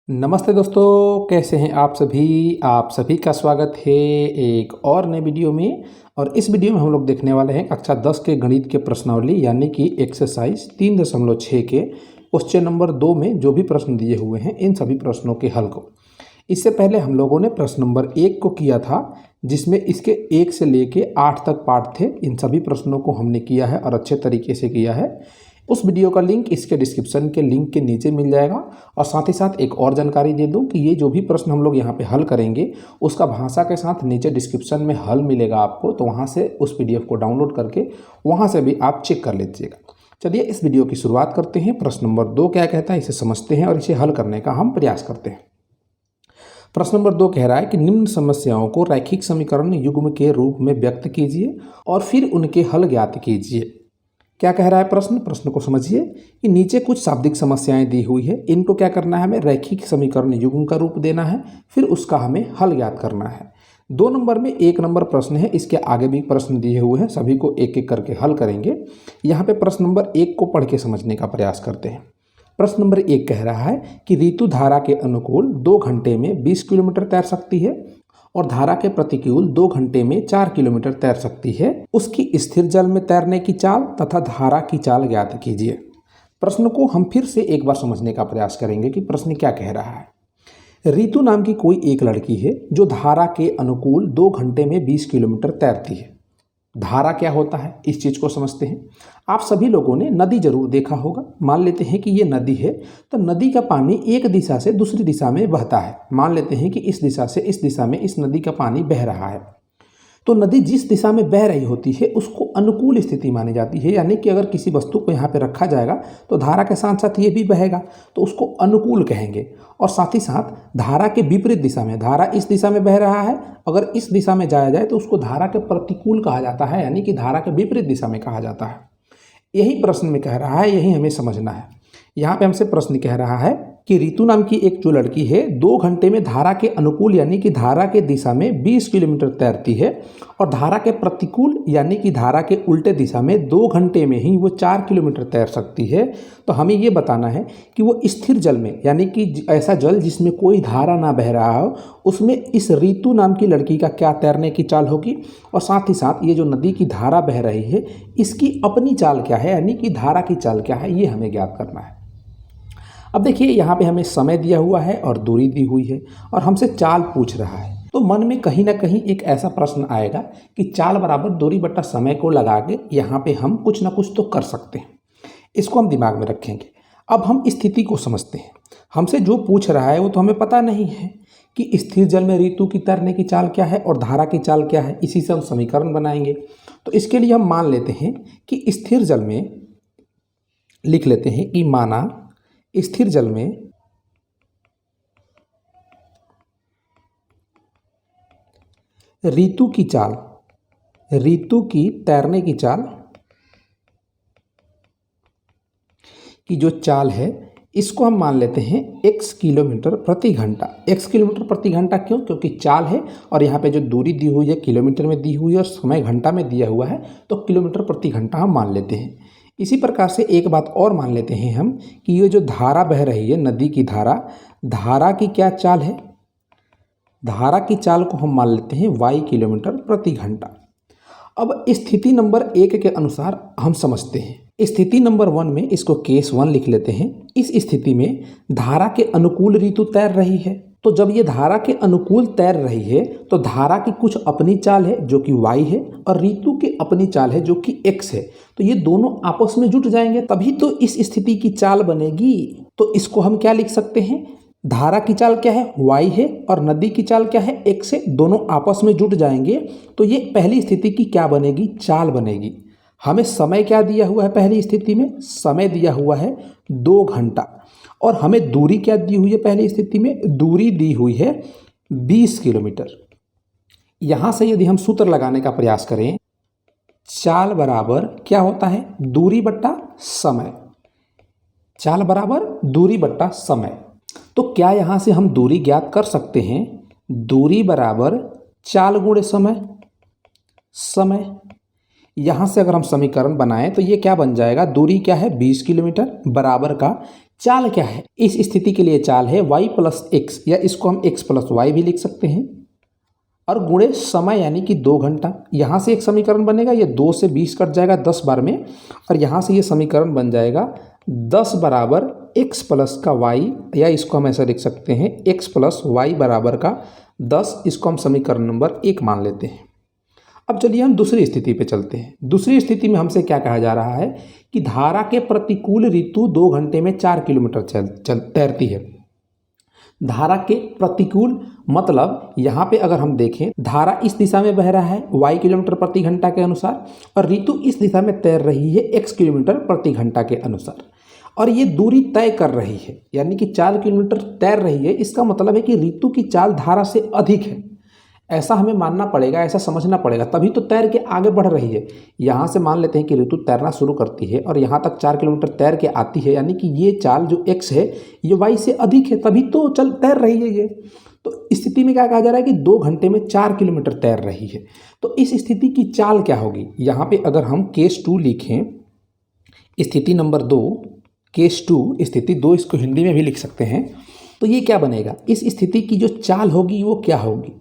नमस्ते दोस्तों, कैसे हैं आप सभी का स्वागत है एक और नए वीडियो में। और इस वीडियो में हम लोग देखने वाले हैं कक्षा 10 के गणित के प्रश्नावली यानी कि एक्सरसाइज 3.6 के क्वेश्चन नंबर 2 में जो भी प्रश्न दिए हुए हैं इन सभी प्रश्नों के हल को। इससे पहले हम लोगों ने प्रश्न नंबर 1 को किया था, जिसमें इसके 1 से लेके 8 तक पार्ट थे। इन सभी प्रश्नों को हमने किया है और अच्छे तरीके से किया है। उस वीडियो का लिंक इसके डिस्क्रिप्शन के लिंक के नीचे मिल जाएगा। और साथ ही साथ एक और जानकारी दे दूं कि ये जो भी प्रश्न हम लोग यहाँ पे हल करेंगे उसका भाषा के साथ नीचे डिस्क्रिप्शन में हल मिलेगा आपको, तो वहाँ से उस PDF को डाउनलोड करके वहाँ से भी आप चेक कर लीजिएगा। चलिए इस वीडियो की शुरुआत करते हैं। प्रश्न नंबर 2 क्या कहता है इसे समझते हैं और इसे हल करने का हम प्रयास करते हैं। प्रश्न नंबर 2 कह रहा है कि निम्न समस्याओं को रैखिक समीकरण युग्म के रूप में व्यक्त कीजिए और फिर उनके हल ज्ञात कीजिए। क्या कह रहा है प्रश्न को समझिए कि नीचे कुछ शाब्दिक समस्याएं दी हुई है, इनको क्या करना है, हमें रैखिक समीकरण युग्म का रूप देना है, फिर उसका हमें हल ज्ञात करना है। 2 नंबर में 1 नंबर प्रश्न है, इसके आगे भी प्रश्न दिए हुए हैं, सभी को एक एक करके हल करेंगे। यहाँ पे प्रश्न नंबर 1 को पढ़ के समझने का प्रयास करते हैं। प्रश्न नंबर 1 कह रहा है कि ऋतु धारा के अनुकूल 2 घंटे में 20 किलोमीटर तैर सकती है और धारा के प्रतिकूल 2 घंटे में 4 किलोमीटर तैर सकती है। उसकी स्थिर जल में तैरने की चाल तथा धारा की चाल ज्ञात कीजिए। प्रश्न को हम फिर से एक बार समझने का प्रयास करेंगे कि प्रश्न क्या कह रहा है। ऋतु नाम की कोई एक लड़की है जो धारा के अनुकूल 2 घंटे में 20 किलोमीटर तैरती है। धारा क्या होता है इस चीज़ को समझते हैं। आप सभी लोगों ने नदी जरूर देखा होगा। मान लेते हैं कि ये नदी है, तो नदी का पानी एक दिशा से दूसरी दिशा में बहता है। मान लेते हैं कि इस दिशा से इस दिशा में इस नदी का पानी बह रहा है। तो नदी जिस दिशा में बह रही होती है उसको अनुकूल स्थिति मानी जाती है, यानी कि अगर किसी वस्तु को यहाँ पे रखा जाएगा तो धारा के साथ साथ ये भी बहेगा, तो उसको अनुकूल कहेंगे। और साथ ही साथ धारा के विपरीत दिशा में, धारा इस दिशा में बह रहा है, अगर इस दिशा में जाया जाए तो उसको धारा के प्रतिकूल कहा जाता है, यानी कि धारा के विपरीत दिशा में कहा जाता है। यही प्रश्न में कह रहा है, यही हमें समझना है। यहाँ पे हमसे प्रश्न कह रहा है कि ऋतु नाम की एक जो लड़की है 2 घंटे में धारा के अनुकूल यानी कि धारा के दिशा में 20 किलोमीटर तैरती है और धारा के प्रतिकूल यानी कि धारा के उल्टे दिशा में 2 घंटे में ही वो 4 किलोमीटर तैर सकती है। तो हमें ये बताना है कि वो स्थिर जल में, यानी कि ऐसा जल जिसमें कोई धारा ना बह रहा हो, उसमें इस ऋतु नाम की लड़की का क्या तैरने की चाल होगी। और साथ ही साथ ये जो नदी की धारा बह रही है इसकी अपनी चाल क्या है, यानी कि धारा की चाल क्या है, ये हमें ज्ञात करना है। अब देखिए यहाँ पे हमें समय दिया हुआ है और दूरी दी हुई है और हमसे चाल पूछ रहा है, तो मन में कहीं ना कहीं एक ऐसा प्रश्न आएगा कि चाल बराबर दूरी बट्टा समय को लगा के यहाँ पे हम कुछ ना कुछ तो कर सकते हैं। इसको हम दिमाग में रखेंगे। अब हम स्थिति को समझते हैं। हमसे जो पूछ रहा है वो तो हमें पता नहीं है कि स्थिर जल में ऋतु की तैरने की चाल क्या है और धारा की चाल क्या है। इसी से हम समीकरण बनाएंगे। तो इसके लिए हम मान लेते हैं कि स्थिर जल में लिख लेते हैं कि माना स्थिर जल में ऋतु की चाल, ऋतु की तैरने की चाल की जो चाल है इसको हम मान लेते हैं x किलोमीटर प्रति घंटा। x किलोमीटर प्रति घंटा क्यों? क्योंकि चाल है और यहाँ पे जो दूरी दी हुई है किलोमीटर में दी हुई है और समय घंटा में दिया हुआ है, तो किलोमीटर प्रति घंटा हम मान लेते हैं। इसी प्रकार से एक बात और मान लेते हैं हम कि ये जो धारा बह रही है नदी की धारा, धारा की क्या चाल है, धारा की चाल को हम मान लेते हैं y किलोमीटर प्रति घंटा। अब स्थिति नंबर 1 के अनुसार हम समझते हैं। स्थिति नंबर 1 में इसको केस 1 लिख लेते हैं। इस स्थिति में धारा के अनुकूल ऋतु तैर रही है, तो जब ये धारा के अनुकूल तैर रही है तो धारा की कुछ अपनी चाल है जो कि y है और ऋतु की अपनी चाल है जो कि x है। तो ये दोनों आपस में जुट जाएंगे तभी तो इस स्थिति की चाल बनेगी। तो इसको हम क्या लिख सकते हैं, धारा की चाल क्या है, y है, और नदी की चाल क्या है, x है। दोनों आपस में जुट जाएंगे तो ये पहली स्थिति की क्या बनेगी, चाल बनेगी। हमें समय क्या दिया हुआ है, पहली स्थिति में समय दिया हुआ है 2 घंटा और हमें दूरी क्या दी हुई है, पहली स्थिति में दूरी दी हुई है 20 किलोमीटर। यहाँ से यदि हम सूत्र लगाने का प्रयास करें, चाल बराबर क्या होता है, दूरी बट्टा समय। चाल बराबर दूरी बट्टा समय। तो क्या यहाँ से हम दूरी ज्ञात कर सकते हैं, दूरी बराबर चाल गुणे समय। समय यहाँ से अगर हम समीकरण बनाएं तो ये क्या बन जाएगा, दूरी क्या है 20 किलोमीटर बराबर का चाल क्या है? इस स्थिति के लिए चाल है y प्लस एक्स, या इसको हम x प्लस वाई भी लिख सकते हैं, और गुणे समय यानी कि 2 घंटा। यहाँ से एक समीकरण बनेगा, ये 2 से 20 कट जाएगा 10 बार में, और यहाँ से ये समीकरण बन जाएगा 10 बराबर x प्लस का y, या इसको हम ऐसा लिख सकते हैं x प्लस वाई बराबर का 10। इसको हम समीकरण नंबर 1 मान लेते हैं। अब चलिए हम दूसरी स्थिति पे चलते हैं। दूसरी स्थिति में हमसे क्या कहा जा रहा है कि धारा के प्रतिकूल ऋतु 2 घंटे में 4 किलोमीटर तैरती है। धारा के प्रतिकूल मतलब यहाँ पे अगर हम देखें, धारा इस दिशा में बह रहा है y किलोमीटर प्रति घंटा के अनुसार, और ऋतु इस दिशा में तैर रही है x किलोमीटर प्रति घंटा के अनुसार, और ये दूरी तय कर रही है, यानी कि 4 किलोमीटर तैर रही है। इसका मतलब है कि ऋतु की चाल धारा से अधिक है, ऐसा हमें मानना पड़ेगा, ऐसा समझना पड़ेगा, तभी तो तैर के आगे बढ़ रही है। यहाँ से मान लेते हैं कि ऋतु तैरना शुरू करती है और यहाँ तक 4 किलोमीटर तैर के आती है, यानी कि ये चाल जो x है ये y से अधिक है, तभी तो तैर रही है ये। तो स्थिति में क्या कहा जा रहा है कि 2 घंटे में 4 किलोमीटर तैर रही है। तो इस स्थिति की चाल क्या होगी? यहाँ पे अगर हम केस 2 लिखें, स्थिति नंबर 2, केस 2 स्थिति 2, इसको हिंदी में भी लिख सकते हैं, तो ये क्या बनेगा? इस स्थिति की जो चाल होगी वो क्या होगी?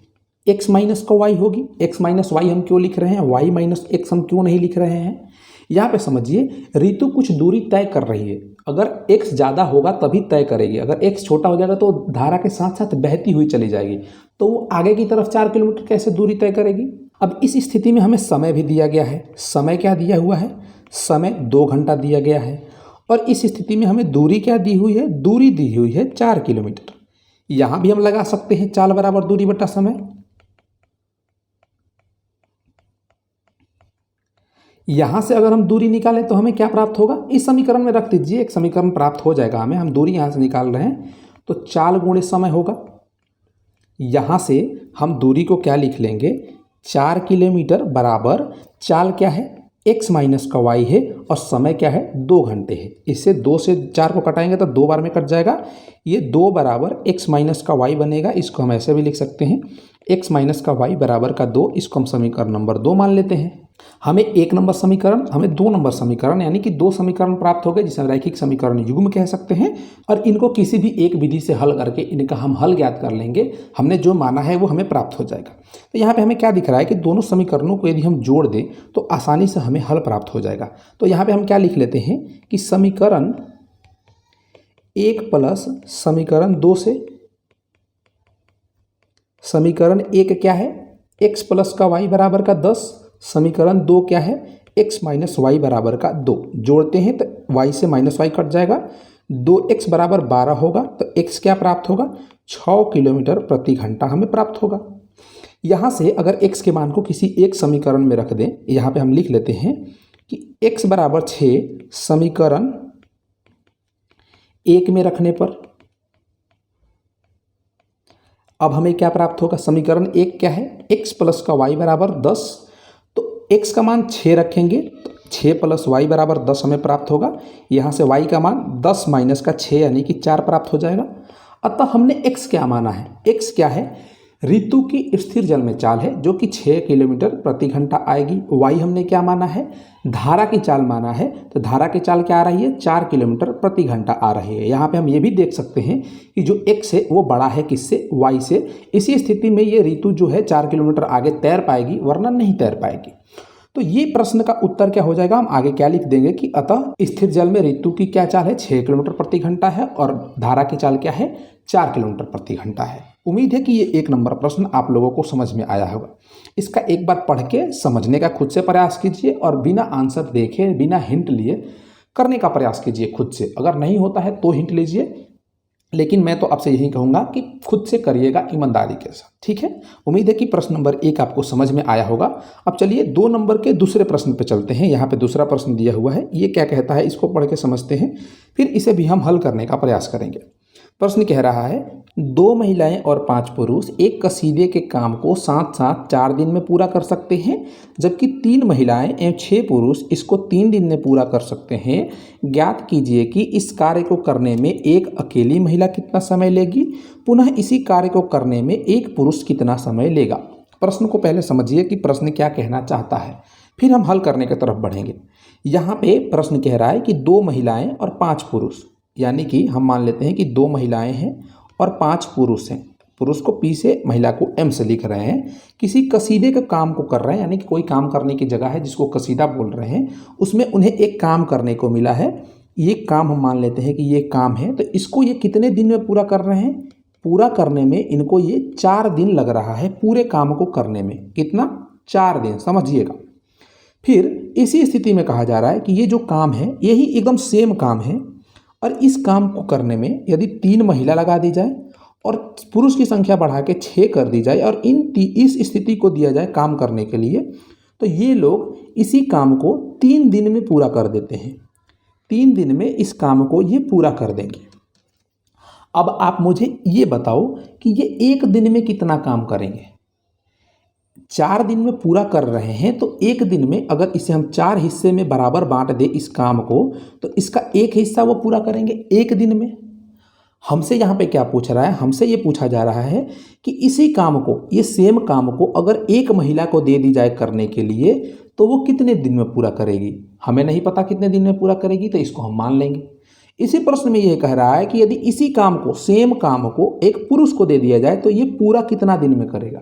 x माइनस का y होगी। x माइनस वाई हम क्यों लिख रहे हैं, y माइनस एक्स हम क्यों नहीं लिख रहे हैं? यहाँ पे समझिए, ऋतु कुछ दूरी तय कर रही है। अगर x ज़्यादा होगा तभी तय करेगी, अगर x छोटा हो जाएगा तो धारा के साथ साथ बहती हुई चली जाएगी, तो वो आगे की तरफ 4 किलोमीटर कैसे दूरी तय करेगी? अब इस स्थिति में हमें समय भी दिया गया है। समय क्या दिया हुआ है? समय 2 घंटा दिया गया है, और इस स्थिति में हमें दूरी क्या दी हुई है? दूरी दी हुई है 4 किलोमीटर। यहाँ भी हम लगा सकते हैं चाल बराबर दूरी बटा समय। यहाँ से अगर हम दूरी निकालें तो हमें क्या प्राप्त होगा? इस समीकरण में रख दीजिए, एक समीकरण प्राप्त हो जाएगा हमें। हम दूरी यहाँ से निकाल रहे हैं तो चाल गुणे समय होगा। यहाँ से हम दूरी को क्या लिख लेंगे? 4 किलोमीटर बराबर चाल क्या है? x माइनस का y है, और समय क्या है? 2 घंटे है। इससे 2 से 4 को कटाएंगे तो 2 बार में कट जाएगा। ये 2 बराबर x माइनस का y बनेगा। इसको हम ऐसे भी लिख सकते हैं, x माइनस का y बराबर का 2। इसको हम समीकरण नंबर 2 मान लेते हैं। हमें 1 नंबर समीकरण, हमें 2 नंबर समीकरण, यानी कि 2 समीकरण प्राप्त हो गए, जिसे रैखिक समीकरण युग्म कह सकते हैं। और इनको किसी भी एक विधि से हल करके इनका हम हल ज्ञात कर लेंगे। हमने जो माना है वो हमें प्राप्त हो जाएगा। तो यहाँ पे हमें क्या दिख रहा है कि दोनों समीकरणों को यदि हम जोड़ दें तो आसानी से हमें हल प्राप्त हो जाएगा। तो यहाँ पे हम क्या लिख लेते हैं कि समीकरण 1 प्लस समीकरण 2 से, समीकरण 1 क्या है? x प्लस का y बराबर का 10। समीकरण 2 क्या है? x माइनस वाई बराबर का 2। जोड़ते हैं तो y से माइनस वाई कट जाएगा, 2x बराबर 12 होगा। तो x क्या प्राप्त होगा? 6 किलोमीटर प्रति घंटा हमें प्राप्त होगा। यहाँ से अगर x के मान को किसी एक समीकरण में रख दें, यहाँ पे हम लिख लेते हैं कि x बराबर 6 समीकरण 1 में रखने पर अब हमें क्या प्राप्त होगा? समीकरण 1 क्या है? x प्लस का y बराबर 10। तो x का मान 6 रखेंगे तो 6 प्लस वाई बराबर 10 हमें प्राप्त होगा। यहाँ से y का मान 10 माइनस का 6 यानी कि 4 प्राप्त हो जाएगा। अतः हमने x क्या माना है? x क्या है? ऋतु की स्थिर जल में चाल है जो कि 6 किलोमीटर प्रति घंटा आएगी। y हमने क्या माना है? धारा की चाल माना है। तो धारा की चाल क्या आ रही है? 4 किलोमीटर प्रति घंटा आ रही है। यहाँ पे हम ये भी देख सकते हैं कि जो x है वो बड़ा है किससे? y से। इसी स्थिति में ये ऋतु जो है 4 किलोमीटर आगे तैर पाएगी, वरना नहीं तैर पाएगी। तो ये प्रश्न का उत्तर क्या हो जाएगा? हम आगे क्या लिख देंगे कि अतः स्थिर जल में ऋतु की क्या चाल है? 6 किलोमीटर प्रति घंटा है, और धारा की चाल क्या है? 4 किलोमीटर प्रति घंटा है। उम्मीद है कि ये 1 नंबर प्रश्न आप लोगों को समझ में आया होगा। इसका एक बार पढ़ के समझने का खुद से प्रयास कीजिए, और बिना आंसर देखे, बिना हिंट लिए करने का प्रयास कीजिए खुद से। अगर नहीं होता है तो हिंट लीजिए, लेकिन मैं तो आपसे यही कहूँगा कि खुद से करिएगा ईमानदारी के साथ। ठीक है, उम्मीद है कि प्रश्न नंबर 1 आपको समझ में आया होगा। अब चलिए 2 नंबर के दूसरे प्रश्न पे चलते हैं। यहाँ पे दूसरा प्रश्न दिया हुआ है, ये क्या कहता है इसको पढ़ के समझते हैं, फिर इसे भी हम हल करने का प्रयास करेंगे। प्रश्न कह रहा है 2 महिलाएं और 5 पुरुष एक कसीदे के काम को साथ साथ 4 दिन में पूरा कर सकते हैं, जबकि 3 महिलाएं एवं 6 पुरुष इसको 3 दिन में पूरा कर सकते हैं। ज्ञात कीजिए कि इस कार्य को करने में एक अकेली महिला कितना समय लेगी, पुनः इसी कार्य को करने में एक पुरुष कितना समय लेगा। प्रश्न को पहले समझिए कि प्रश्न क्या कहना चाहता है, फिर हम हल करने की तरफ बढ़ेंगे। यहाँ पे प्रश्न कह रहा है कि 2 महिलाएं और 5 पुरुष, यानी कि हम मान लेते हैं कि 2 महिलाएं हैं और 5 पुरुष हैं। पुरुष को P से, महिला को M से लिख रहे हैं। किसी कसीदे के काम को कर रहे हैं, यानी कि कोई काम करने की जगह है जिसको कसीदा बोल रहे हैं, उसमें उन्हें एक काम करने को मिला है। ये काम हम मान लेते हैं कि ये काम है, तो इसको ये कितने दिन में पूरा कर रहे हैं? पूरा करने में इनको ये 4 दिन लग रहा है, पूरे काम को करने में। कितना? 4 दिन, समझिएगा। फिर इसी स्थिति में कहा जा रहा है कि ये जो काम है यही एकदम सेम काम है, और इस काम को करने में यदि 3 महिला लगा दी जाए और पुरुष की संख्या बढ़ा के 6 कर दी जाए और इस स्थिति को दिया जाए काम करने के लिए, तो ये लोग इसी काम को 3 दिन में पूरा कर देते हैं। 3 दिन में इस काम को ये पूरा कर देंगे। अब आप मुझे ये बताओ कि ये 1 दिन में कितना काम करेंगे? 4 दिन में पूरा कर रहे हैं, तो 1 दिन में अगर इसे हम 4 हिस्से में बराबर बांट दें इस काम को, तो इसका 1 हिस्सा वो पूरा करेंगे 1 दिन में। हमसे यहाँ पे क्या पूछ रहा है? हमसे ये पूछा जा रहा है कि इसी काम को, ये सेम काम को अगर एक महिला को दे दी जाए करने के लिए, तो वो कितने दिन में पूरा करेगी? हमें नहीं पता कितने दिन में पूरा करेगी, तो इसको हम मान लेंगे। इसी प्रश्न में ये कह रहा है कि यदि इसी काम को, सेम काम को एक पुरुष को दे दिया जाए, तो ये पूरा कितना दिन में करेगा?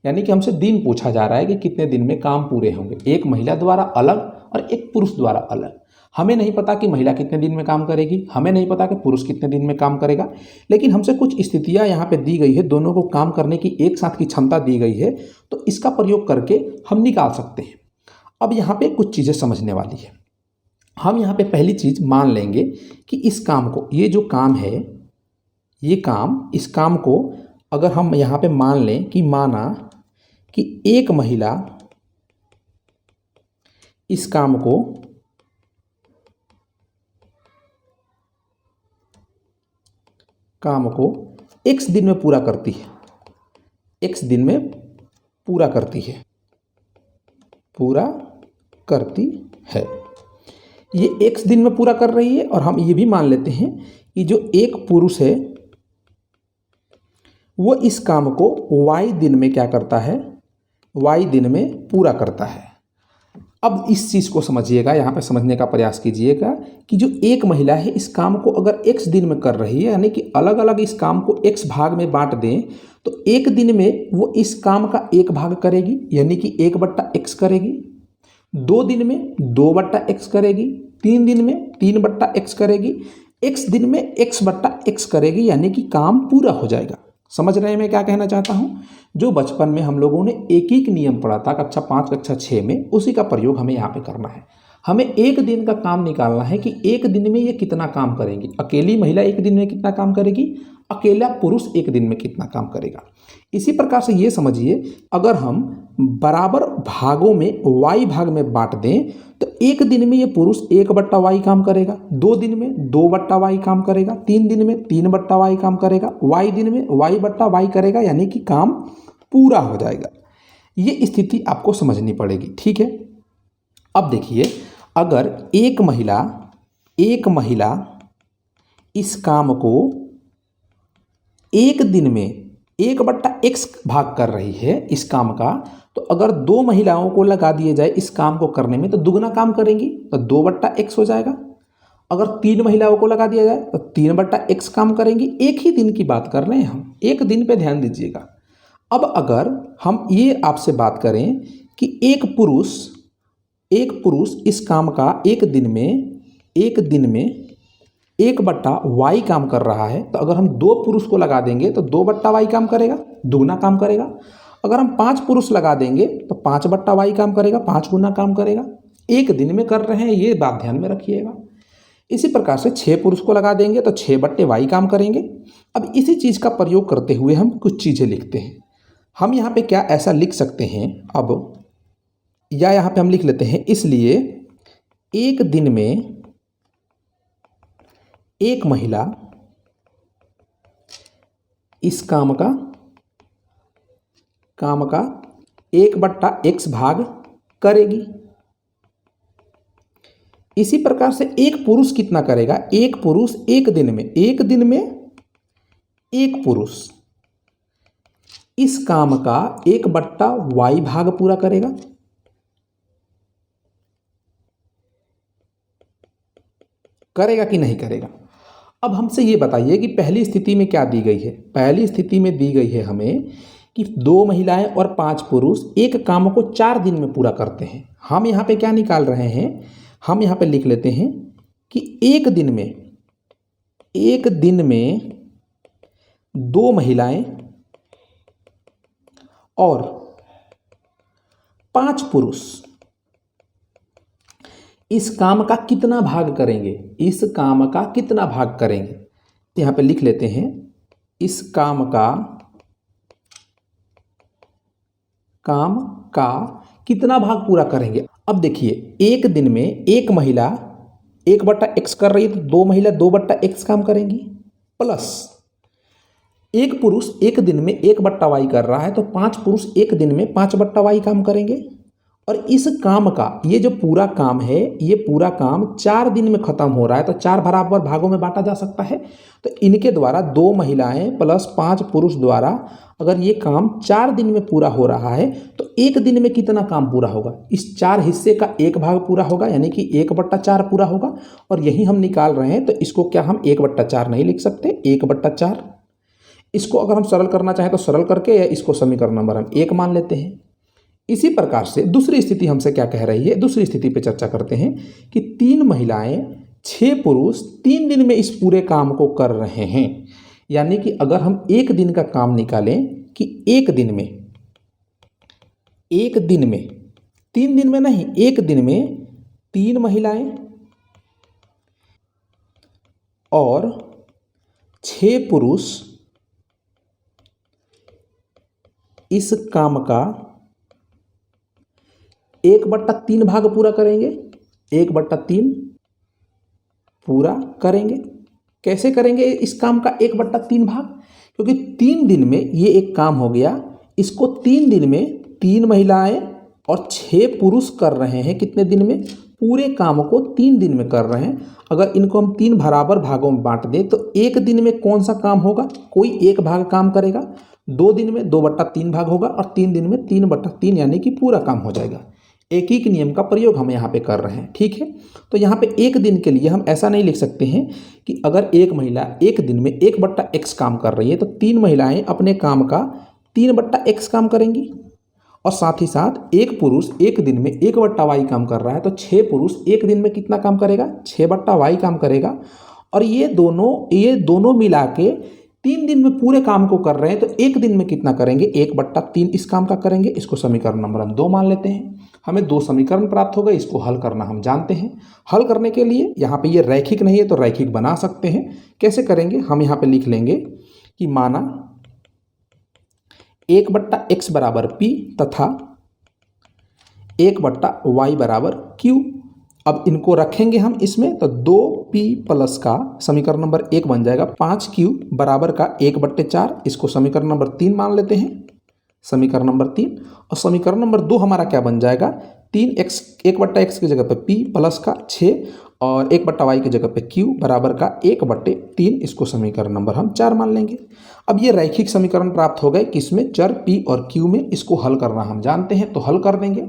यानी कि हमसे दिन पूछा जा रहा है कि कितने दिन में काम पूरे होंगे, एक महिला द्वारा अलग और एक पुरुष द्वारा अलग। हमें नहीं पता कि महिला कितने दिन में काम करेगी, हमें नहीं पता कि पुरुष कितने दिन में काम करेगा, लेकिन हमसे कुछ स्थितियां यहाँ पे दी गई है, दोनों को काम करने की एक साथ की क्षमता दी गई है, तो इसका प्रयोग करके हम निकाल सकते हैं। अब यहाँ पे कुछ चीज़ें समझने वाली है। हम यहाँ पे पहली चीज़ मान लेंगे कि इस काम को, ये जो काम है, ये काम, इस काम को अगर हम यहाँ पे मान लें कि माना कि एक महिला इस काम को X दिन में पूरा करती है, X दिन में पूरा करती है, ये X दिन में पूरा कर रही है। और हम ये भी मान लेते हैं कि जो एक पुरुष है वो इस काम को Y दिन में क्या करता है? Y दिन में पूरा करता है। अब इस चीज़ को समझिएगा, यहाँ पे समझने का प्रयास कीजिएगा कि जो एक महिला है इस काम को अगर X दिन में कर रही है, यानी कि अलग अलग इस काम को X भाग में बांट दें, तो 1 दिन में वो इस काम का 1 भाग करेगी, यानी कि 1/X करेगी। 2 दिन में 2/X करेगी। 3 दिन में 3/X करेगी। X दिन में X/X करेगी, यानी कि काम पूरा हो जाएगा। समझ रहे हैं मैं क्या कहना चाहता हूं? जो बचपन में हम लोगों ने एक नियम पढ़ा था कक्षा 5 कक्षा 6 में, उसी का प्रयोग हमें यहाँ पे करना है। हमें 1 दिन का काम निकालना है कि 1 दिन में ये कितना काम करेंगी। अकेली महिला 1 दिन में कितना काम करेगी, अकेला पुरुष 1 दिन में कितना काम करेगा। इसी प्रकार से ये समझिए, अगर हम बराबर भागों में Y भाग में बांट दें, तो 1 दिन में ये पुरुष 1/Y काम करेगा, 2 दिन में 2/Y काम करेगा, 3 दिन में 3/Y काम करेगा, Y दिन में Y/Y करेगा, यानी कि काम पूरा हो जाएगा। ये स्थिति आपको समझनी पड़ेगी, ठीक है। अब देखिए, अगर एक महिला इस काम को 1 दिन में 1/X भाग कर रही है इस काम का, तो अगर 2 महिलाओं को लगा दिए जाए इस काम को करने में, तो दुगना काम करेंगी, तो 2/X हो जाएगा। अगर 3 महिलाओं को लगा दिया जाए तो 3/X काम करेंगी। एक ही दिन की बात कर रहे हैं हम, 1 दिन पे ध्यान दीजिएगा। अब अगर हम ये आपसे बात करें कि एक पुरुष इस काम का 1 दिन में 1/Y काम कर रहा है, तो अगर हम 2 पुरुष को लगा देंगे तो 2/Y काम करेगा, दुगना काम करेगा। अगर हम 5 पुरुष लगा देंगे तो 5/Y काम करेगा, 5 गुना काम करेगा। 1 दिन में कर रहे हैं, ये बात ध्यान में रखिएगा। इसी प्रकार से 6 पुरुष को लगा देंगे तो 6/Y काम करेंगे। अब इसी चीज़ का प्रयोग करते हुए हम कुछ चीज़ें लिखते हैं। हम यहाँ पे क्या ऐसा लिख सकते हैं, अब या यहाँ पे हम लिख लेते हैं, इसलिए 1 दिन में एक महिला इस काम का 1/X भाग करेगी। इसी प्रकार से एक पुरुष कितना करेगा? एक पुरुष 1 दिन में एक पुरुष इस काम का 1/Y भाग पूरा करेगा। करेगा कि नहीं करेगा? अब हमसे ये बताइए कि पहली स्थिति में क्या दी गई है। पहली स्थिति में दी गई है हमें कि 2 महिलाएं और 5 पुरुष एक काम को 4 दिन में पूरा करते हैं। हम यहाँ पे क्या निकाल रहे हैं, हम यहाँ पे लिख लेते हैं कि एक दिन में 2 महिलाएं और 5 पुरुष इस काम का कितना भाग करेंगे, इस काम का कितना भाग करेंगे। यहां पे लिख लेते हैं इस काम का कितना भाग पूरा करेंगे। अब देखिए एक दिन में एक महिला 1/x कर रही है तो 2 महिला 2/x काम करेंगी, प्लस एक पुरुष एक दिन में 1/y कर रहा है तो 5 पुरुष एक दिन में 5/y काम करेंगे। और इस काम का ये जो पूरा काम है, ये पूरा काम 4 दिन में खत्म हो रहा है तो 4 बराबर भागों में बांटा जा सकता है। तो इनके द्वारा 2 महिलाएं प्लस 5 पुरुष द्वारा अगर ये काम 4 दिन में पूरा हो रहा है तो एक दिन में कितना काम पूरा होगा, इस 4 हिस्से का एक भाग पूरा होगा, यानी कि 1/4 पूरा होगा। और यही हम निकाल रहे हैं तो इसको क्या हम 1/4 नहीं लिख सकते, 1/4। इसको अगर हम सरल करना चाहें तो सरल करके या इसको समीकरण नंबर हम 1 मान लेते हैं। इसी प्रकार से दूसरी स्थिति हमसे क्या कह रही है, दूसरी स्थिति पे चर्चा करते हैं कि 3 महिलाएं 6 पुरुष 3 दिन में इस पूरे काम को कर रहे हैं। यानी कि अगर हम एक दिन का काम निकालें कि एक दिन में 3 दिन में नहीं, एक दिन में 3 महिलाएं और 6 पुरुष इस काम का 1/3 भाग पूरा करेंगे, 1/3 पूरा करेंगे। कैसे करेंगे इस काम का 1/3 भाग, क्योंकि 3 दिन में ये एक काम हो गया, इसको 3 दिन में 3 महिलाएं और 6 पुरुष कर रहे हैं। कितने दिन में, पूरे काम को 3 दिन में कर रहे हैं। अगर इनको हम 3 बराबर भागों में बांट दें तो एक दिन में कौन सा काम होगा, कोई एक भाग काम करेगा। 2 दिन में 2/3 भाग होगा और 3 दिन में 3/3, यानी कि पूरा काम हो जाएगा। एक ही नियम का प्रयोग हम यहाँ पे कर रहे हैं, ठीक है। तो यहाँ पे एक दिन के लिए हम ऐसा नहीं लिख सकते हैं कि अगर एक महिला एक दिन में 1/x काम कर रही है तो 3 महिलाएं अपने काम का 3/x काम करेंगी। और साथ ही साथ एक पुरुष एक दिन में 1/y काम कर रहा है तो 6 पुरुष एक दिन में कितना काम करेगा, 6/y काम करेगा। और ये दोनों मिला के 3 दिन में पूरे काम को कर रहे हैं तो एक दिन में कितना करेंगे, 1/3 इस काम का करेंगे। इसको समीकरण नंबर हम 2 मान लेते हैं। हमें 2 समीकरण प्राप्त हो गए, इसको हल करना हम जानते हैं। हल करने के लिए यहाँ पे ये रैखिक नहीं है तो रैखिक बना सकते हैं। कैसे करेंगे, हम यहाँ पे लिख लेंगे कि माना 1/x बराबर p तथा 1/y बराबर q। अब इनको रखेंगे हम इसमें तो 2p प्लस का समीकरण नंबर 1 बन जाएगा 5q बराबर का 1/4। इसको समीकरण नंबर 3 मान लेते हैं, समीकरण नंबर 3। और समीकरण नंबर 2 हमारा क्या बन जाएगा, 3x 1/x की जगह पे p प्लस का 6 और 1/y की जगह पे q बराबर का 1/3। इसको समीकरण नंबर हम 4 मान लेंगे। अब ये रैखिक समीकरण प्राप्त हो गए किसमें, चर p और q में। इसको हल करना हम जानते हैं तो हल कर देंगे।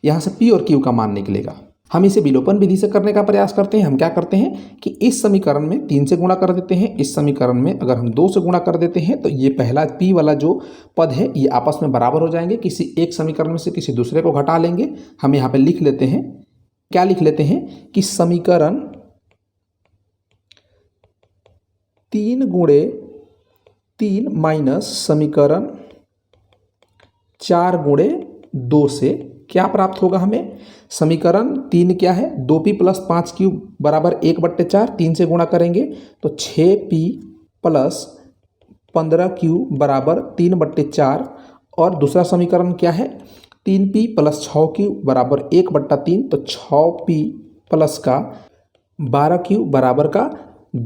यहाँ से p और q का मान निकलेगा। हम इसे विलोपन विधि से करने का प्रयास करते हैं। हम क्या करते हैं कि इस समीकरण में 3 से गुणा कर देते हैं, इस समीकरण में अगर हम 2 से गुणा कर देते हैं तो ये पहला p वाला जो पद है ये आपस में बराबर हो जाएंगे। किसी एक समीकरण में से किसी दूसरे को घटा लेंगे। हम यहाँ पे लिख लेते हैं, क्या लिख लेते हैं कि समीकरण 3/3 माइनस समीकरण 4/2 से क्या प्राप्त होगा हमें। समीकरण 3 क्या है, 2p प्लस 5q बराबर 1/4। 3 से गुणा करेंगे तो 6p प्लस 15q बराबर 3/4। और दूसरा समीकरण क्या है, 3p प्लस 6q बराबर 1/3। तो 6p प्लस का 12q बराबर का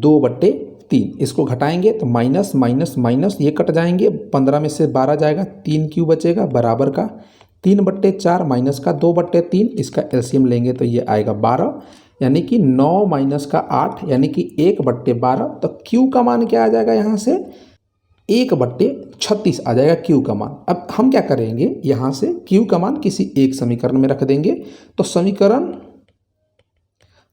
2/3। इसको घटाएंगे तो माइनस माइनस माइनस ये कट जाएंगे, 15 में से 12 जाएगा, 3q बचेगा बराबर का 3/4 माइनस का 2/3। इसका एलसीएम लेंगे तो ये आएगा 12, यानी कि 9 माइनस का 8 यानी कि 1/12। तो q का मान क्या आ जाएगा, यहाँ से 1/36 आ जाएगा q का मान। अब हम क्या करेंगे, यहाँ से q का मान किसी एक समीकरण में रख देंगे। तो समीकरण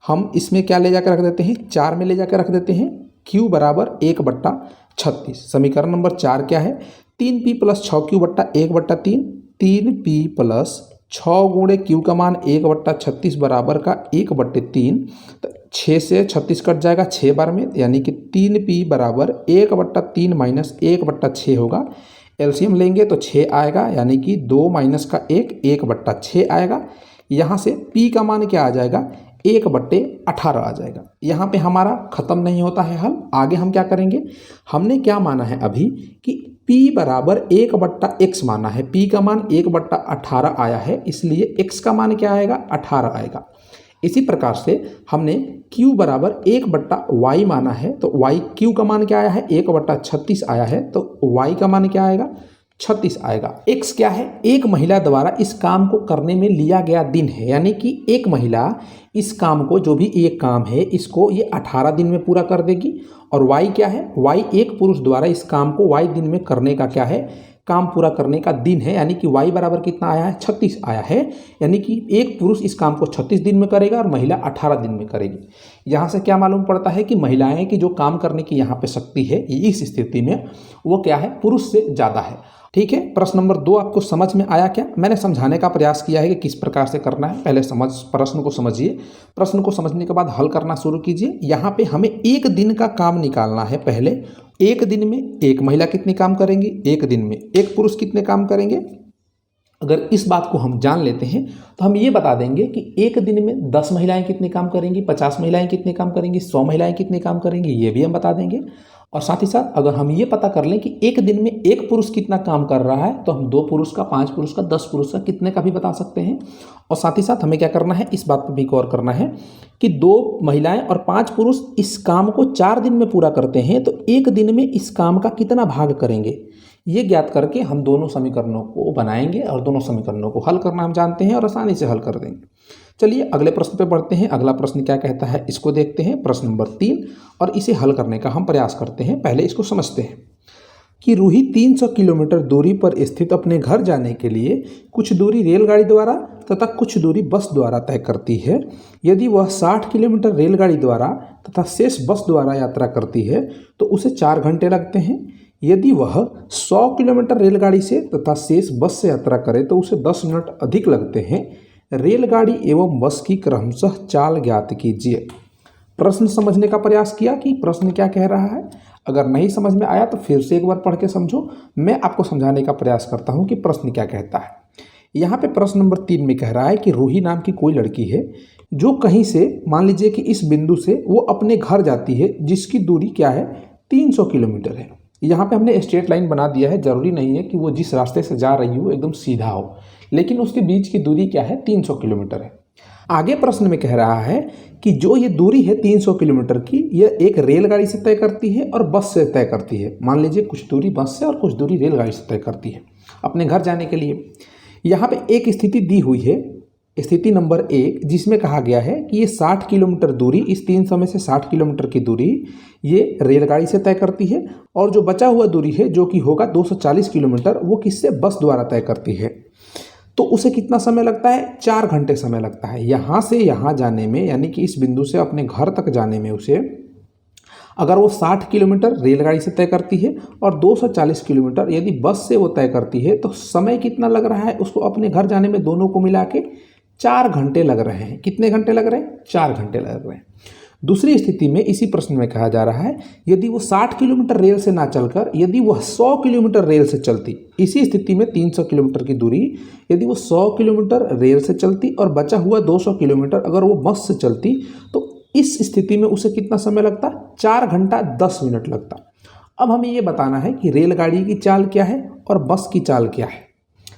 हम इसमें क्या ले जाकर रख देते हैं, 4 में ले जाकर रख देते हैं। Q बराबर 1/36। समीकरण नंबर 4 क्या है, 3P प्लस 6Q बट्टा 1/3, 3P प्लस 6 गुणे Q का मान 1/36 बराबर का 1/3। तो 6 से 36 कट जाएगा 6 बार में, यानी कि 3P बराबर 1/3 माइनस 1/6 होगा। एलसीएम लेंगे तो 6 आएगा, यानी कि 2 माइनस का 1, 1/6 आएगा। यहाँ से P का मान क्या आ जाएगा, 1/18 आ जाएगा। यहाँ पे हमारा ख़त्म नहीं होता है हल, आगे हम क्या करेंगे, हमने क्या माना है अभी कि P बराबर 1/x माना है, P का मान 1/18 आया है, इसलिए x का मान क्या आएगा, 18 आएगा। इसी प्रकार से हमने Q बराबर 1/y माना है, तो y Q का मान क्या आया है, 1/36 आया है, तो y का मान क्या आएगा, 36 आएगा। x क्या है, एक महिला द्वारा इस काम को करने में लिया गया दिन है, यानी कि एक महिला इस काम को, जो भी एक काम है, इसको ये 18 दिन में पूरा कर देगी। और y क्या है, y एक पुरुष द्वारा इस काम को y दिन में करने का क्या है, काम पूरा करने का दिन है, यानी कि y बराबर कितना आया है, 36 आया है। यानी कि एक पुरुष इस काम को 36 दिन में करेगा और महिला 18 दिन में करेगी। यहाँ से क्या मालूम पड़ता है कि महिलाएं की जो काम करने की यहाँ पे शक्ति है, इस स्थिति में वो क्या है, पुरुष से ज़्यादा है। ठीक है, प्रश्न नंबर 2 आपको समझ में आया क्या? मैंने समझाने का प्रयास किया है कि किस प्रकार से करना है। पहले प्रश्न को समझिए, प्रश्न को समझने के बाद हल करना शुरू कीजिए। यहाँ पे हमें एक दिन का काम निकालना है। पहले एक दिन में एक महिला कितने काम करेंगी, एक दिन में एक पुरुष कितने काम करेंगे। अगर इस बात को हम जान लेते हैं तो हम ये बता देंगे कि एक दिन में 10 महिलाएं कितने काम करेंगी, 50 महिलाएं कितने काम करेंगी, 100 महिलाएं कितने काम करेंगी, ये भी हम बता देंगे। और साथ ही साथ अगर हम ये पता कर लें कि एक दिन में एक पुरुष कितना काम कर रहा है, तो हम 2 पुरुष का, 5 पुरुष का, 10 पुरुष का, कितने का भी बता सकते हैं। और साथ ही साथ हमें क्या करना है, इस बात पर भी गौर करना है कि 2 महिलाएं और 5 पुरुष इस काम को 4 दिन में पूरा करते हैं, तो एक दिन में इस काम का कितना भाग करेंगे, ये ज्ञात करके हम दोनों समीकरणों को बनाएंगे और दोनों समीकरणों को हल करना हम जानते हैं और आसानी से हल कर देंगे। चलिए अगले प्रश्न पे बढ़ते हैं। अगला प्रश्न क्या कहता है, इसको देखते हैं, प्रश्न नंबर 3, और इसे हल करने का हम प्रयास करते हैं। पहले इसको समझते हैं कि रूही 300 किलोमीटर दूरी पर स्थित अपने घर जाने के लिए कुछ दूरी रेलगाड़ी द्वारा तथा कुछ दूरी बस द्वारा तय करती है। यदि वह 60 किलोमीटर रेलगाड़ी द्वारा तथा शेष बस द्वारा यात्रा करती है तो उसे 4 घंटे लगते हैं। यदि वह 100 किलोमीटर रेलगाड़ी से तथा शेष बस से यात्रा करे तो उसे 10 मिनट अधिक लगते हैं। रेलगाड़ी एवं बस की क्रमशः चाल ज्ञात कीजिए। प्रश्न समझने का प्रयास किया कि प्रश्न क्या कह रहा है। अगर नहीं समझ में आया तो फिर से एक बार पढ़ के समझो। मैं आपको समझाने का प्रयास करता हूं कि प्रश्न क्या कहता है। यहाँ पे प्रश्न नंबर 3 में कह रहा है कि रूही नाम की कोई लड़की है जो कहीं से, मान लीजिए कि इस बिंदु से वो अपने घर जाती है, जिसकी दूरी क्या है, 300 किलोमीटर है। यहाँ पे हमने स्ट्रेट लाइन बना दिया है, जरूरी नहीं है कि वो जिस रास्ते से जा रही हो एकदम सीधा हो, लेकिन उसके बीच की दूरी क्या है, 300 किलोमीटर है। आगे प्रश्न में कह रहा है कि जो ये दूरी है 300 किलोमीटर की, यह एक रेलगाड़ी से तय करती है और बस से तय करती है। मान लीजिए कुछ दूरी बस से और कुछ दूरी रेलगाड़ी से तय करती है अपने घर जाने के लिए। यहाँ पे एक स्थिति दी हुई है, स्थिति नंबर 1, जिसमें कहा गया है कि ये 60 किलोमीटर दूरी, इस 300 में से 60 किलोमीटर की दूरी ये रेलगाड़ी से तय करती है, और जो बचा हुआ दूरी है जो कि होगा 240 किलोमीटर, वो किससे, बस द्वारा तय करती है। तो उसे कितना समय लगता है, 4 घंटे समय लगता है यहाँ से यहाँ जाने में, यानी कि इस बिंदु से अपने घर तक जाने में उसे, अगर वो 60 किलोमीटर रेलगाड़ी से तय करती है और 240 किलोमीटर यदि बस से वो तय करती है, तो समय कितना लग रहा है उसको अपने घर जाने में, दोनों को मिला के 4 घंटे लग रहे हैं। कितने घंटे लग रहे हैं, 4 घंटे लग रहे हैं। दूसरी स्थिति में इसी प्रश्न में कहा जा रहा है, यदि वो 60 किलोमीटर रेल से ना चलकर यदि वह 100 किलोमीटर रेल से चलती, इसी स्थिति में 300 किलोमीटर की दूरी, यदि वो 100 किलोमीटर रेल से चलती और बचा हुआ 200 किलोमीटर अगर वो बस से चलती, तो इस स्थिति में उसे कितना समय लगता, 4 घंटा 10 मिनट लगता। अब हमें ये बताना है कि रेलगाड़ी की चाल क्या है और बस की चाल क्या है।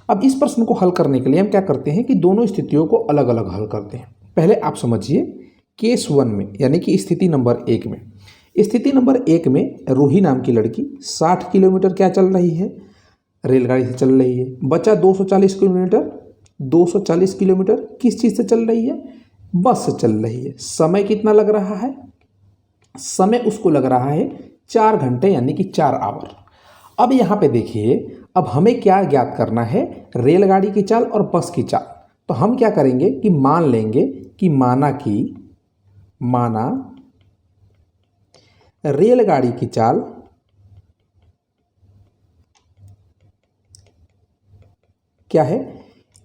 अब इस प्रश्न को हल करने के लिए हम क्या करते हैं कि दोनों स्थितियों को अलग अलग हल करते हैं। पहले आप समझिए केस 1 में, यानी कि स्थिति नंबर 1 में। स्थिति नंबर 1 में रूही नाम की लड़की 60 किलोमीटर क्या चल रही है, रेलगाड़ी से चल रही है। बचा 240 किलोमीटर, 240 किलोमीटर किस चीज़ से चल रही है, बस से चल रही है। समय कितना लग रहा है, समय उसको लग रहा है 4 घंटे, यानी कि 4 आवर। अब यहाँ पे देखिए, अब हमें क्या ज्ञात करना है, रेलगाड़ी की चाल और बस की चाल। तो हम क्या करेंगे कि मान लेंगे कि माना रेलगाड़ी की चाल क्या है,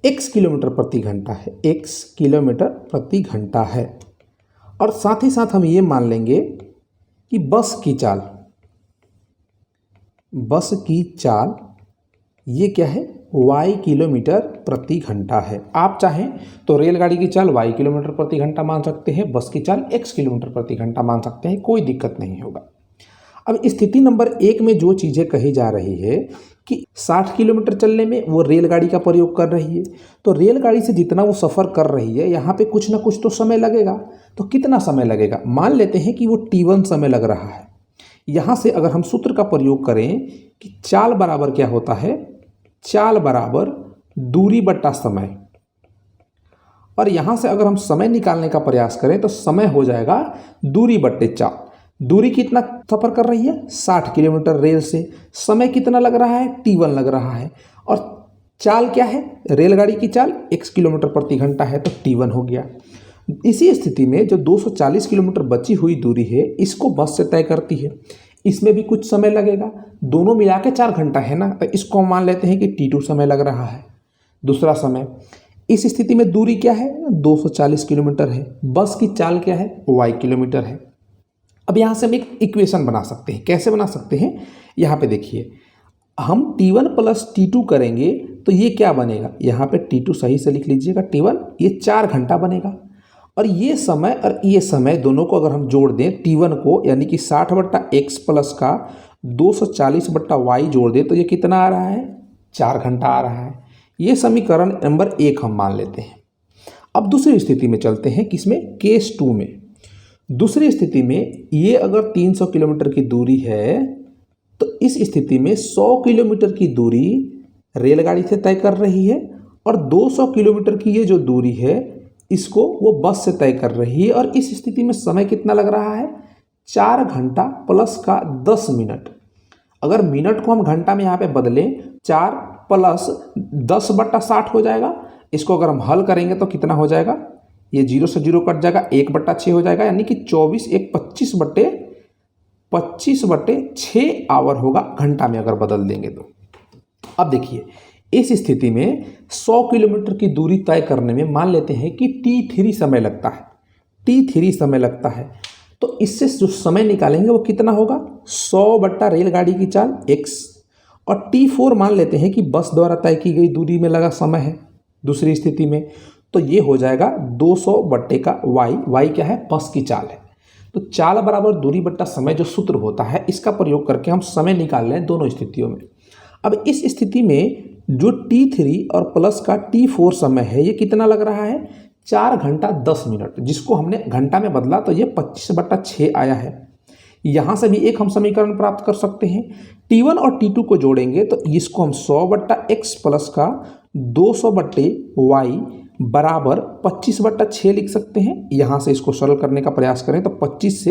x किलोमीटर प्रति घंटा है, x किलोमीटर प्रति घंटा है। और साथ ही साथ हम ये मान लेंगे कि बस की चाल ये क्या है, y किलोमीटर प्रति घंटा है। आप चाहें तो रेलगाड़ी की चाल y किलोमीटर प्रति घंटा मान सकते हैं, बस की चाल x किलोमीटर प्रति घंटा मान सकते हैं, कोई दिक्कत नहीं होगा। अब स्थिति नंबर 1 में जो चीज़ें कही जा रही है कि 60 किलोमीटर चलने में वो रेलगाड़ी का प्रयोग कर रही है, तो रेलगाड़ी से जितना वो सफ़र कर रही है यहाँ पे कुछ ना कुछ तो समय लगेगा। तो कितना समय लगेगा, मान लेते हैं कि वो t1 समय लग रहा है। यहाँ से अगर हम सूत्र का प्रयोग करें कि चाल बराबर क्या होता है, चाल बराबर दूरी बट्टा समय, और यहाँ से अगर हम समय निकालने का प्रयास करें तो समय हो जाएगा दूरी बट्टे चाल। दूरी कितना सफ़र कर रही है, 60 किलोमीटर रेल से, समय कितना लग रहा है, t1 लग रहा है, और चाल क्या है, रेलगाड़ी की चाल x किलोमीटर प्रति घंटा है, तो t1 हो गया। इसी स्थिति में जो 240 किलोमीटर बची हुई दूरी है इसको बस से तय करती है, इसमें भी कुछ समय लगेगा, दोनों मिला के 4 घंटा है ना, तो इसको हम मान लेते हैं कि t2 समय लग रहा है। दूसरा समय, इस स्थिति में दूरी क्या है, 240 किलोमीटर है, बस की चाल क्या है, y किलोमीटर है। अब यहाँ से हम एक इक्वेशन बना सकते हैं, कैसे बना सकते हैं, यहाँ पे देखिए, हम t1 प्लस t2 करेंगे तो ये क्या बनेगा, यहाँ पे t2 सही से लिख लीजिएगा, t1 ये 4 घंटा बनेगा। और ये समय और ये समय दोनों को अगर हम जोड़ दें, t1 को यानी कि 60 बट्टा x प्लस का 240 बट्टा y जोड़ दें तो ये कितना आ रहा है, 4 घंटा आ रहा है। ये समीकरण नंबर 1 हम मान लेते हैं। अब दूसरी स्थिति में चलते हैं, किसमें, केस 2 में। दूसरी स्थिति में ये अगर 300 किलोमीटर की दूरी है तो इस स्थिति में 100 किलोमीटर की दूरी रेलगाड़ी से तय कर रही है और 200 किलोमीटर की ये जो दूरी है इसको वो बस से तय कर रही है। और इस स्थिति में समय कितना लग रहा है, 4 घंटा प्लस का 10 मिनट। अगर मिनट को हम घंटा में यहाँ पे बदलें, 4 प्लस 10 बट्टा 60 हो जाएगा। इसको अगर हम हल करेंगे तो कितना हो जाएगा, ये 0 से 0 कट जाएगा, 1 बट्टा 6 हो जाएगा, यानी कि 24 1 25 बट्टे 6 आवर होगा घंटा में अगर बदल देंगे तो। अब देखिए, इस स्थिति में 100 किलोमीटर की दूरी तय करने में मान लेते हैं कि t3 समय लगता है, t3 समय लगता है, तो इससे जो समय निकालेंगे वो कितना होगा, 100 बट्टा रेलगाड़ी की चाल x, और t4 मान लेते हैं कि बस द्वारा तय की गई दूरी में लगा समय है दूसरी स्थिति में, तो ये हो जाएगा 200 बट्टे का y क्या है, बस की चाल है। तो चाल बराबर दूरी बट्टा समय जो सूत्र होता है इसका प्रयोग करके हम समय निकाल रहे हैं दोनों स्थितियों में। अब इस स्थिति में जो t3 और प्लस का t4 समय है ये कितना लग रहा है, 4 घंटा 10 मिनट, जिसको हमने घंटा में बदला तो ये 25 बट्टा 6 आया है। यहाँ से भी एक हम समीकरण प्राप्त कर सकते हैं, t1 और t2 को जोड़ेंगे तो इसको हम 100 बट्टा x प्लस का 200 बट्टे y बराबर 25 बट्टा 6 लिख सकते हैं। यहाँ से इसको सरल करने का प्रयास करें तो 25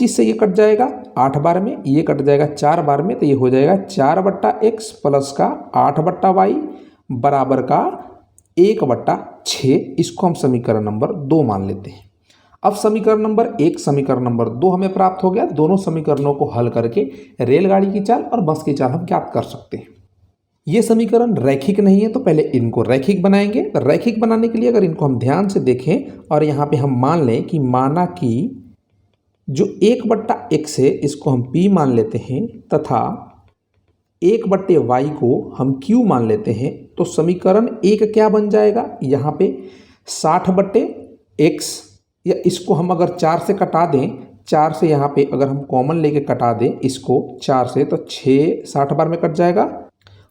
से ये कट जाएगा 8 बार में, ये कट जाएगा 4 बार में, तो ये हो जाएगा 4 बट्टा x प्लस का 8 बट्टा y बराबर का 1 बट्टा 6। इसको हम समीकरण नंबर 2 मान लेते हैं। अब समीकरण नंबर 1 समीकरण नंबर 2 हमें प्राप्त हो गया। दोनों समीकरणों को हल करके रेलगाड़ी की चाल और बस की चाल हम ज्ञात कर सकते हैं। ये समीकरण रैखिक नहीं है तो पहले इनको रैखिक बनाएंगे। तो रैखिक बनाने के लिए अगर इनको हम ध्यान से देखें और यहाँ पे हम मान लें कि माना कि जो 1 बट्टा x है इसको हम p मान लेते हैं तथा 1 बट्टे y को हम q मान लेते हैं, तो समीकरण 1 क्या बन जाएगा, यहाँ पे 60 बट्टे x, या इसको हम अगर 4 से कटा दें, 4 से यहाँ पे अगर हम कॉमन लेके कटा दें इसको 4 से, तो 6 60 बार में कट जाएगा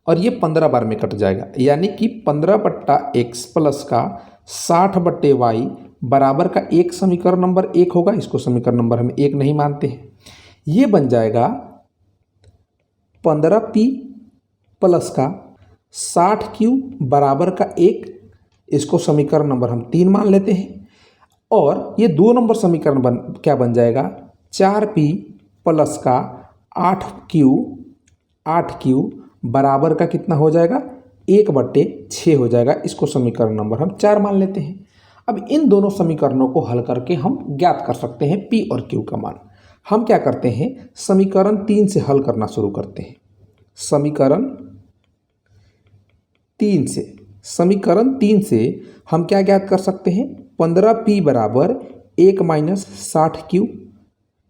और ये 15 बार में कट जाएगा, यानी कि 15 बट्टा x प्लस का 60 बट्टे y बराबर का एक समीकरण नंबर 1 होगा। इसको समीकरण नंबर हम 1 नहीं मानते हैं। ये बन जाएगा 15p प्लस का 60q बराबर का 1, इसको समीकरण नंबर हम 3 मान लेते हैं। और ये 2 नंबर समीकरण क्या बन जाएगा, 4p प्लस का 8q बराबर का कितना हो जाएगा, 1 बट्टे 6 हो जाएगा। इसको समीकरण नंबर हम 4 मान लेते हैं। अब इन दोनों समीकरणों को हल करके हम ज्ञात कर सकते हैं P और Q का मान। हम क्या करते हैं, समीकरण 3 से हल करना शुरू करते हैं। समीकरण 3 से हम क्या ज्ञात कर सकते हैं, 15P बराबर 1 माइनस 60Q।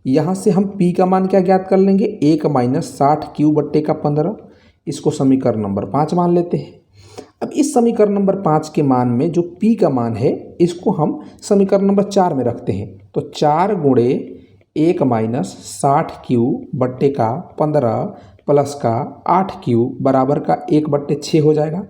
यहाँ से हम P का मान क्या ज्ञात कर लेंगे, 1 माइनस 60Q बट्टे का 15। इसको समीकरण नंबर 5 मान लेते हैं। अब इस समीकरण नंबर 5 के मान में जो P का मान है इसको हम समीकरण नंबर 4 में रखते हैं। तो 4 गुणे 1 माइनस 60Q बट्टे का 15 प्लस का 8Q बराबर का 1/6 हो जाएगा।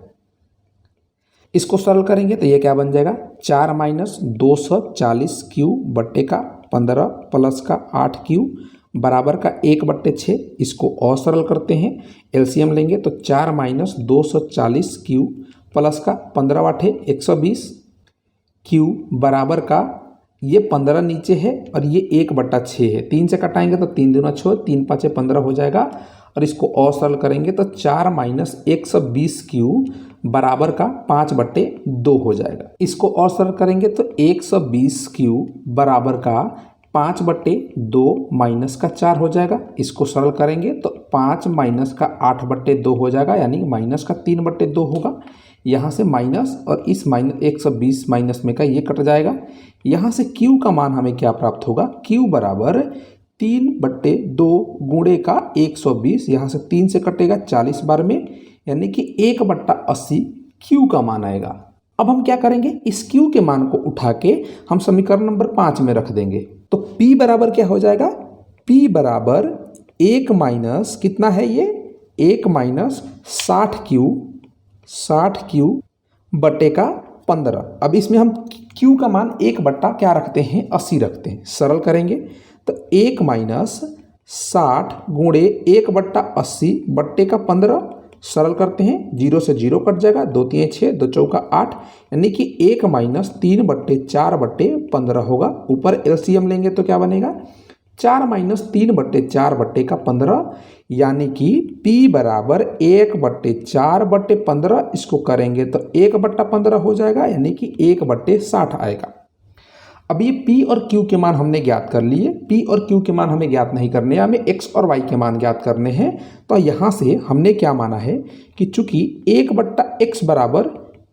इसको सरल करेंगे तो ये क्या बन जाएगा, 4 माइनस 240Q बट्टे का 15 प्लस का 8Q बराबर का 1/6। इसको और सरल करते हैं, एलसीएम लेंगे तो 4 माइनस 240Q प्लस का 15 वाटे 120Q बराबर का, ये 15 नीचे है और ये 1/6 है। 3 से कटाएंगे तो 3 दूना 6, 3 पाँचे 15 हो जाएगा। और इसको और सरल करेंगे तो 4 माइनस 120Q बराबर का 5/2 हो जाएगा। इसको और सरल करेंगे तो 120Q बराबर का 5/2 माइनस का 4 हो जाएगा। इसको सरल करेंगे तो 5 माइनस का 8/2 हो जाएगा, यानी माइनस का 3/2 होगा। यहाँ से माइनस और इस माइनस 120 माइनस में का ये कट जाएगा। यहाँ से Q का मान हमें क्या प्राप्त होगा, Q बराबर 3/2 गुणे का 120। यहाँ से 3 से कटेगा 40 बार में, यानी कि 1/80 Q का मान आएगा। अब हम क्या करेंगे, इस Q के मान को उठा के हम समीकरण नंबर 5 में रख देंगे। तो P बराबर क्या हो जाएगा, P बराबर 1 माइनस कितना है ये, 1 माइनस 60Q बटे का 15। अब इसमें हम Q का मान 1 बट्टा क्या रखते हैं, 80 रखते हैं। सरल करेंगे तो 1 माइनस 60 गुणे 1/80 बट्टे का 15। सरल करते हैं, 0 से 0 कट जाएगा, 2 3 6, 2 चौका 8, यानी कि 1 माइनस 3/4/15 होगा। ऊपर एलसीएम लेंगे तो क्या बनेगा, 4 माइनस 3/4 बट्टे का 15, यानी कि P बराबर 1/4/15। इसको करेंगे तो 1/15 हो जाएगा, यानी कि 1/60 आएगा। अब ये P और Q के मान हमने ज्ञात कर लिए। P और Q के मान हमें ज्ञात नहीं करने, हमें X और Y के मान ज्ञात करने हैं। तो यहाँ से हमने क्या माना है कि चूंकि 1/x बराबर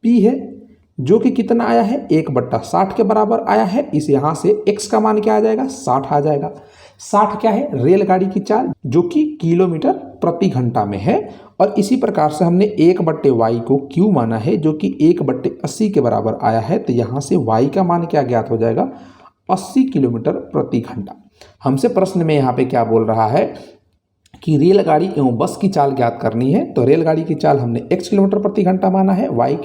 P है, जो कि कितना आया है, 1/60 के बराबर आया है। इस यहाँ से X का मान क्या आ जाएगा, 60 आ जाएगा। 60 क्या है, रेलगाड़ी की चाल, जो कि किलोमीटर प्रति घंटा में है। और इसी प्रकार से हमने 1/y को Q माना है, जो कि 1/80 के बराबर आया है। तो यहाँ से y का मान क्या ज्ञात हो जाएगा, 80 किलोमीटर प्रति घंटा। हमसे प्रश्न में यहाँ पे क्या बोल रहा है कि रेलगाड़ी एवं बस की चाल ज्ञात करनी है। तो रेलगाड़ी की चाल हमने x किलोमीटर प्रति घंटा माना है, y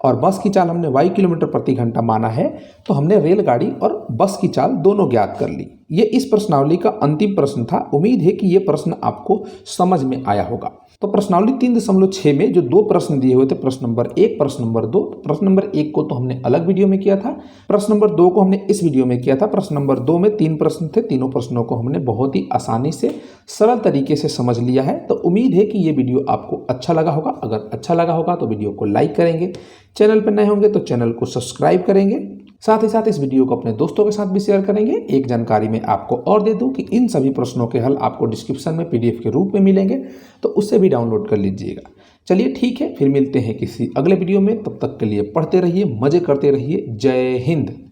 और बस की चाल हमने y किलोमीटर प्रति घंटा माना है। तो हमने रेलगाड़ी और बस की चाल दोनों ज्ञात कर ली। ये इस प्रश्नावली का अंतिम प्रश्न था। उम्मीद है कि ये प्रश्न आपको समझ में आया होगा। तो प्रश्नावली 3.6 में जो 2 प्रश्न दिए हुए थे, प्रश्न नंबर 1, प्रश्न नंबर 2। प्रश्न नंबर 1 को तो हमने अलग वीडियो में किया था, प्रश्न नंबर 2 को हमने इस वीडियो में किया था। प्रश्न नंबर 2 में 3 प्रश्न थे, तीनों प्रश्नों को हमने बहुत ही आसानी से सरल तरीके से समझ लिया है। तो उम्मीद है कि ये वीडियो आपको अच्छा लगा होगा। अगर अच्छा लगा होगा तो वीडियो को लाइक करेंगे, चैनल पर नए होंगे तो चैनल को सब्सक्राइब करेंगे, साथ ही साथ इस वीडियो को अपने दोस्तों के साथ भी शेयर करेंगे। एक जानकारी मैं आपको और दे दूं कि इन सभी प्रश्नों के हल आपको डिस्क्रिप्शन में PDF के रूप में मिलेंगे, तो उससे भी डाउनलोड कर लीजिएगा। चलिए ठीक है, फिर मिलते हैं किसी अगले वीडियो में। तब तक के लिए पढ़ते रहिए, मजे करते रहिए। जय हिंद।